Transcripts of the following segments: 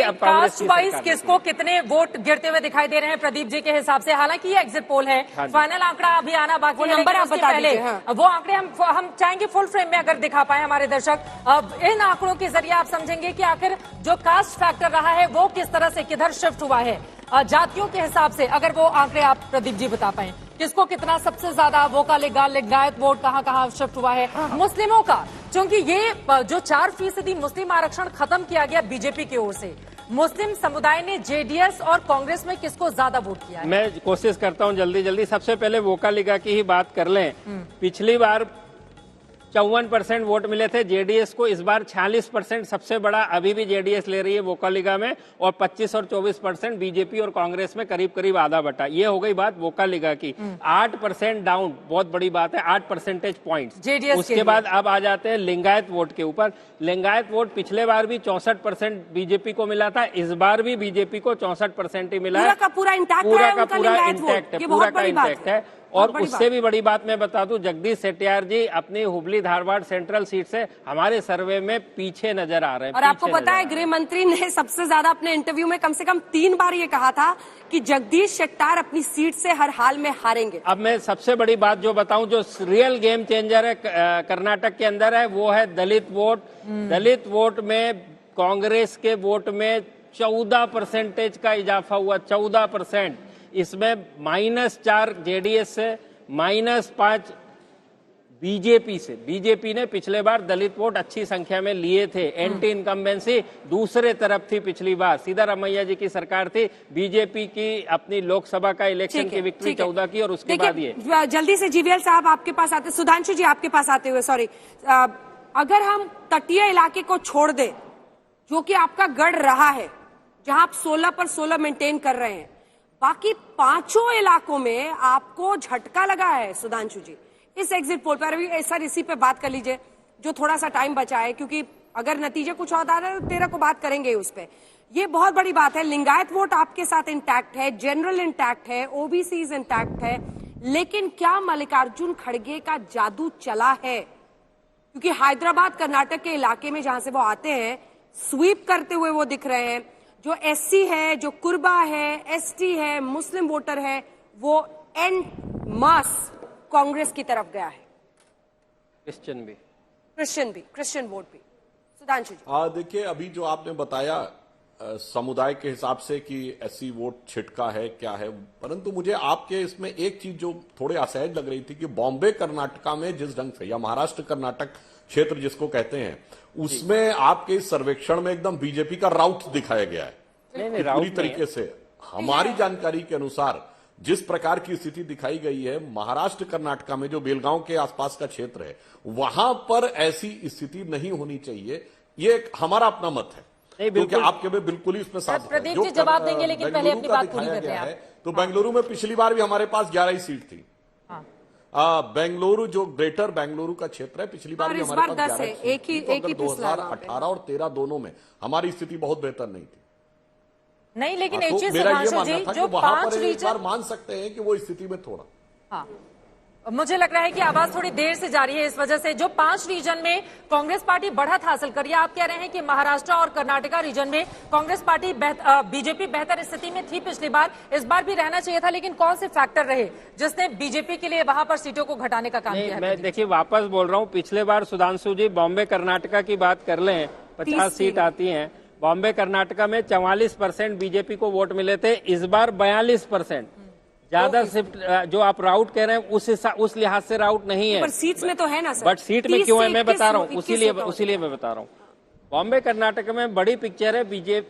अब Congress caste wise किसको कितने वोट गिरते हुए दिखाई दे रहे हैं प्रदीप जी के हिसाब से? हालांकि ये एग्जिट पोल है, फाइनल आंकड़ा अभी आना बाकी है, नंबर आप बता दीजिए। हाँ। वो आंकड़े हम चाहेंगे फुल फ्रेम में अगर दिखा पाए हमारे दर्शक। अब इन आंकड़ों के जरिए आप समझेंगे कि आखिर जो कास्ट फैक्टर रहा है वो किस तरह से किधर शिफ्ट हुआ है जातियों के हिसाब से। अगर वो आंकड़े आप प्रदीप जी बता पाए, किसको कितना सबसे ज्यादा लिंगायत वोट कहाँ शिफ्ट हुआ है? मुस्लिमों का, क्योंकि ये जो 4% मुस्लिम आरक्षण खत्म किया गया बीजेपी की ओर से, मुस्लिम समुदाय ने जेडीएस और कांग्रेस में किसको ज्यादा वोट किया है? मैं कोशिश करता हूं जल्दी सबसे पहले वोकालिगा की ही बात कर लें। पिछली बार 54% वोट मिले थे जेडीएस को, इस बार 46%, सबसे बड़ा अभी भी जेडीएस ले रही है वोकालिगा में, और 25 और 24% बीजेपी और कांग्रेस में करीब आधा बटा। ये हो गई बात वोकालिगा की। 8% डाउन, बहुत बड़ी बात है, 8 परसेंटेज पॉइंट जेडीएस। उसके बाद अब आ जाते हैं लिंगायत वोट के ऊपर। लिंगायत वोट पिछले बार भी 64% बीजेपी को मिला था, इस बार भी बीजेपी को 64% ही मिला है। पूरा इंटैक्ट है, पूरा का इंटैक्ट है। और उससे भी बड़ी बात मैं बता दूं, जगदीश शेट्टियार जी अपनी हुबली धारवाड़ सेंट्रल सीट से हमारे सर्वे में पीछे नजर आ रहे हैं। और आपको पता है गृह मंत्री ने सबसे ज्यादा अपने इंटरव्यू में कम से कम 3 बार ये कहा था कि जगदीश शेट्टार अपनी सीट से हर हाल में हारेंगे। अब मैं सबसे बड़ी बात जो बताऊं, जो रियल गेम चेंजर है कर्नाटक के अंदर है, वो है दलित वोट। दलित वोट में कांग्रेस के वोट में 14% का इजाफा हुआ, 14%। इसमें -4 जेडीएस से, -5 बीजेपी से। बीजेपी ने पिछले बार दलित वोट अच्छी संख्या में लिए थे, एंटी इनकम्बेंसी दूसरे तरफ थी पिछली बार, सिद्धारमैया जी की सरकार थी। बीजेपी की अपनी लोकसभा का इलेक्शन की विक्ट्री 14 की, और उसके बाद ये। जल्दी से जीवीएल साहब आपके पास आते, सुधांशु जी आपके पास आते हुए, सॉरी, अगर हम तटीय इलाके को छोड़ दें जो कि आपका गढ़ रहा है, जहां आप 16 पर 16 मेंटेन कर रहे हैं, बाकी 5 इलाकों में आपको झटका लगा है सुधांशु जी इस एग्जिट पोल पर। अभी सर इसी पे बात कर लीजिए जो थोड़ा सा टाइम बचा है, क्योंकि अगर नतीजे कुछ और आ रहे हैं तो 13 को बात करेंगे उस पे। ये बहुत बड़ी बात है, लिंगायत वोट आपके साथ इंटैक्ट है, जनरल इंटैक्ट है, ओबीसीज इंटैक्ट है, लेकिन क्या मल्लिकार्जुन खड़गे का जादू चला है? क्योंकि हैदराबाद कर्नाटक के इलाके में जहां से वो आते हैं स्वीप करते हुए वो दिख रहे हैं। जो एससी है, जो कुर्बा है, एसटी है, मुस्लिम वोटर है, वो एन मास कांग्रेस की तरफ गया है। क्रिश्चियन वोट भी। सुधांशु जी, देखिए अभी जो आपने बताया समुदाय के हिसाब से कि एससी वोट छिटका है क्या है, परंतु मुझे आपके इसमें एक चीज जो थोड़े असहज लग रही थी कि बॉम्बे कर्नाटका में जिस ढंग से, या महाराष्ट्र कर्नाटक क्षेत्र जिसको कहते हैं, उसमें आपके इस सर्वेक्षण में एकदम बीजेपी का राउट दिखाया गया है पूरी तरीके से। हमारी जानकारी के अनुसार जिस प्रकार की स्थिति दिखाई गई है महाराष्ट्र कर्नाटका में, जो बेलगांव के आसपास का क्षेत्र है, वहां पर ऐसी स्थिति नहीं होनी चाहिए। ये हमारा अपना मत है, क्योंकि आपके में बिल्कुल ही इसमें साथ प्रदीप जी जवाब देंगे, लेकिन पहले अपनी बात पूरी कर रहे हैं। तो बेंगलुरु में पिछली बार भी हमारे पास 11 ही सीट थी। बेंगलुरु जो ग्रेटर बेंगलुरु का क्षेत्र है, पिछली बार भी हमारे पास 11 एक ही 2018 और 13 दोनों में हमारी स्थिति बहुत बेहतर नहीं थी। नहीं, लेकिन तो चीज मेरा ये मानना था जो कि वहां 5 पर एक रीजन बार मान सकते हैं कि वो स्थिति में थोड़ा, हाँ, मुझे लग रहा है कि आवाज थोड़ी देर से जा रही है, इस वजह से जो 5 रीजन में कांग्रेस पार्टी बढ़त हासिल करी है। आप कह रहे हैं कि महाराष्ट्र और कर्नाटका रीजन में कांग्रेस पार्टी बीजेपी बेहतर स्थिति में थी पिछली बार, इस बार भी रहना चाहिए था, लेकिन कौन से फैक्टर रहे जिसने बीजेपी के लिए वहां पर सीटों को घटाने का काम किया? मैं देखिए वापस बोल रहा हूँ, पिछले बार सुधांशु जी बॉम्बे कर्नाटका की बात कर लें, 50 सीट आती है। बॉम्बे कर्नाटका में 44% बीजेपी को वोट मिले थे, इस बार 42%। ज्यादा शिफ्ट जो आप राउट कह रहे हैं उस लिहाज से राउट नहीं है, पर सीट्स में तो है ना सर। बट सीट में क्यों है मैं बता रहा हूँ, उसीलिए मैं बता रहा हूँ। बॉम्बे कर्नाटक में बड़ी पिक्चर है। बीजेपी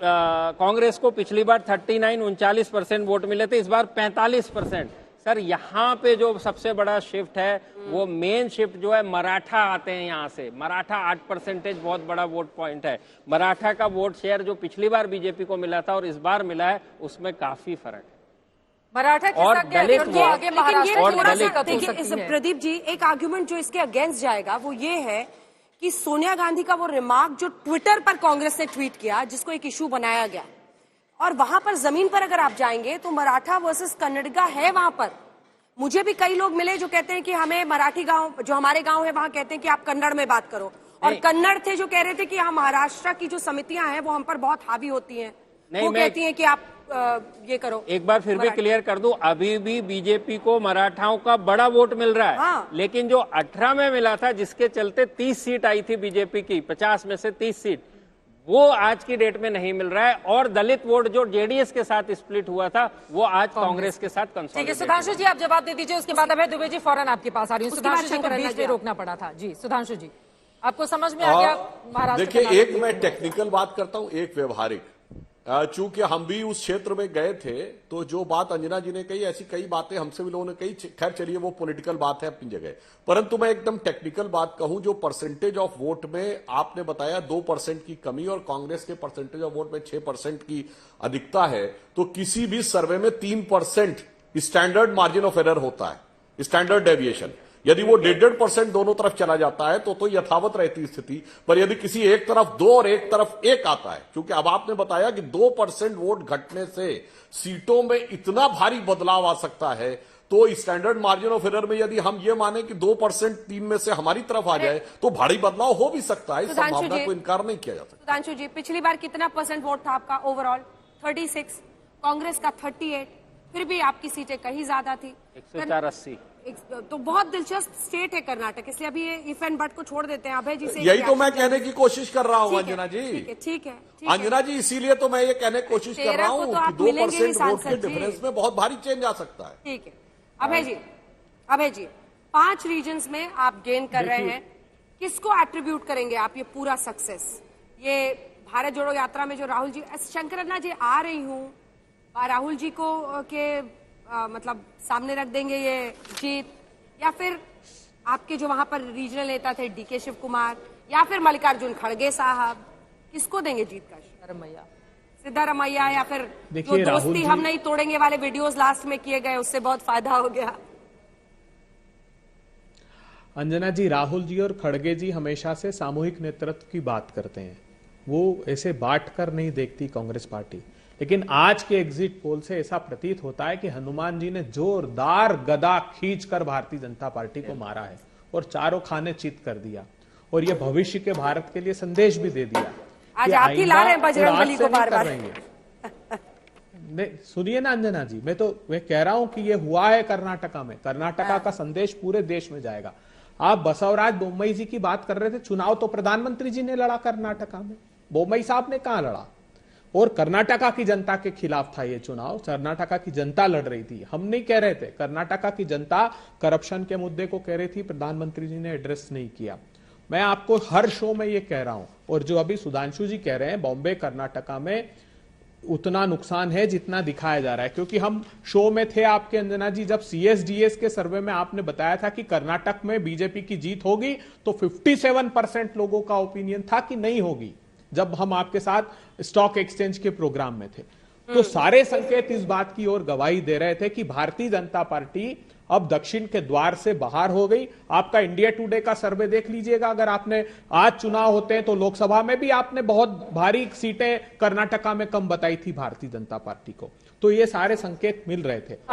कांग्रेस को पिछली बार 39-39% वोट मिले थे, इस बार 45%। सर यहाँ पे जो सबसे बड़ा शिफ्ट है, वो मेन शिफ्ट जो है मराठा आते हैं यहाँ से। मराठा 8% बहुत बड़ा वोट पॉइंट है। मराठा का वोट शेयर जो पिछली बार बीजेपी को मिला था और इस बार मिला है, उसमें काफी फर्क है। मराठा और दलित आगे महाराष्ट्र और दलित। प्रदीप जी, एक आर्गुमेंट जो इसके अगेंस्ट जाएगा वो ये है कि सोनिया गांधी का वो रिमार्क जो ट्विटर पर कांग्रेस ने ट्वीट किया, जिसको एक इशू बनाया गया, और वहां पर जमीन पर अगर आप जाएंगे तो मराठा वर्सेस कन्नड़िगा है वहां पर। मुझे भी कई लोग मिले जो कहते हैं कि हमें मराठी गांव, जो हमारे गांव है वहां कहते हैं कि आप कन्नड़ में बात करो, और कन्नड़ थे जो कह रहे थे कि हम महाराष्ट्र की जो समितियां हैं वो हम पर बहुत हावी होती हैं। नहीं, वो मैं- कहती हैं कि आप ये करो। एक बार फिर भी मराठा। क्लियर कर दूं, अभी भी बीजेपी को मराठाओं का बड़ा वोट मिल रहा है। हाँ। लेकिन जो 18 में मिला था, जिसके चलते 30 सीट आई थी बीजेपी की, 50 में से 30 सीट, वो आज की डेट में नहीं मिल रहा है। और दलित वोट जो जेडीएस के साथ स्प्लिट हुआ था, वो आज कांग्रेस के साथ ठीक है कंसोलिडेट सुधांशु जी, आप जवाब दे दीजिए, उसके बाद अभय दुबे जी फौरन आपके पास आ रही हूँ। उसके बाद सुधांशु जी को शंकर बीच अन्ना में जी रोकना पड़ा था। जी सुधांशु जी, आपको समझ में आ गया महाराष्ट्र देखिए, कर्नाटक एक मैं टेक्निकल बात करता हूं, एक व्यवहारिक। चूंकि हम भी उस क्षेत्र में गए थे, तो जो बात अंजना जी ने कही, ऐसी कई बातें हमसे भी लोगों ने कही। खैर चलिए, वो पॉलिटिकल बात है अपनी जगह, परंतु मैं एकदम टेक्निकल बात कहूं, जो परसेंटेज ऑफ वोट में आपने बताया 2% की कमी और कांग्रेस के परसेंटेज ऑफ वोट में 6% की अधिकता है, तो किसी भी सर्वे में 3% स्टैंडर्ड मार्जिन ऑफ एरर होता है, स्टैंडर्ड डेविएशन। यदि वो 1.5% दोनों तरफ चला जाता है तो यथावत रहती स्थिति। पर यदि किसी एक तरफ 2 और एक तरफ 1 आता है, क्योंकि अब आपने बताया कि 2% वोट घटने से सीटों में इतना भारी बदलाव आ सकता है, तो स्टैंडर्ड मार्जिन ऑफ एरर में यदि हम ये माने कि 2% 3 में से हमारी तरफ आ जाए, तो भारी बदलाव हो भी सकता है। इस सुधांशु संभावना जी- को इनकार नहीं किया जा सकता। सुधांशु जी, पिछली बार कितना % वोट था आपका ओवरऑल? 36, कांग्रेस का 38, फिर भी आपकी सीटें कहीं ज्यादा थी। 104-80। तो बहुत दिलचस्प स्टेट है कर्नाटक, इसलिए अभी ये इफ एंड बट को छोड़ देते हैं। अभय जी से यही तो मैं reaction कहने की कोशिश कर रहा हूं ठीक है, अंजना जी। ठीक है, ठीक है, ठीक है। अंजना जी, इसीलिए तो मैं ये कहने की कोशिश कर 13 रहा को हूं तो कि आप मिलेंगे ही 2% वोट के सांसद जी। डिफरेंस में बहुत भारी चेंज आ सकता है। ठीक है अभय जी, अभय जी 5 रीजन्स में आप गेन कर रहे हैं, किसको एट्रीब्यूट करेंगे आप ये पूरा सक्सेस? ये भारत जोड़ो यात्रा में जो राहुल जी, शंकर अन्ना जी आ रही हूँ, राहुल जी को मतलब सामने रख देंगे ये जीत, या फिर आपके जो वहां पर रीजनल नेता थे डीके शिव कुमार, या फिर मल्लिकार्जुन खड़गे साहब, किसको देंगे जीत का? रमैया, सिद्धारमैया, या फिर जो देखिए, राहुल दोस्ती जी- हम नहीं तोड़ेंगे वाले वीडियोस लास्ट में किए गए, उससे बहुत फायदा हो गया। अंजना जी, राहुल जी और खड़गे जी हमेशा से सामूहिक नेतृत्व की बात करते हैं, वो ऐसे बांट कर नहीं देखती कांग्रेस पार्टी। लेकिन आज के एग्जिट पोल से ऐसा प्रतीत होता है कि हनुमान जी ने जोरदार गदा खींचकर भारतीय जनता पार्टी को मारा है और चारों खाने चित कर दिया, और ये भविष्य के भारत के लिए संदेश भी दे दिया आज कि आप ही ला रहे हैं आइंदा बजरंग और आज बली से को नहीं बार-बार। करेंगे। नहीं, सुनिए ना अंजना जी, मैं कह रहा हूं कि ये हुआ है कर्नाटका में। कर्नाटका का संदेश पूरे देश में जाएगा। आप बसवराज बोम्मई जी की बात कर रहे थे, चुनाव तो प्रधानमंत्री जी ने लड़ा कर्नाटका में, बोम्मई साहब ने कहां लड़ा? और कर्नाटका की जनता के खिलाफ था ये चुनाव, कर्नाटका की जनता लड़ रही थी, हम नहीं कह रहे थे। कर्नाटका की जनता करप्शन के मुद्दे को कह रही थी, प्रधानमंत्री जी ने एड्रेस नहीं किया। मैं आपको हर शो में ये कह रहा हूं, और जो अभी सुधांशु जी कह रहे हैं, बॉम्बे कर्नाटका में उतना नुकसान है जितना दिखाया जा रहा है। क्योंकि हम शो में थे आपके अंजना जी, जब CSDS के सर्वे में आपने बताया था कि कर्नाटक में बीजेपी की जीत होगी, तो 57% लोगों का ओपिनियन था कि नहीं होगी, जब हम आपके साथ स्टॉक एक्सचेंज के प्रोग्राम में थे। तो सारे संकेत इस बात की ओर गवाही दे रहे थे कि भारतीय जनता पार्टी अब दक्षिण के द्वार से बाहर हो गई। आपका इंडिया टुडे का सर्वे देख लीजिएगा, अगर आपने आज चुनाव होते हैं तो लोकसभा में भी आपने बहुत भारी सीटें कर्नाटका में कम बताई थी भारतीय जनता पार्टी को। तो ये सारे संकेत मिल रहे थे।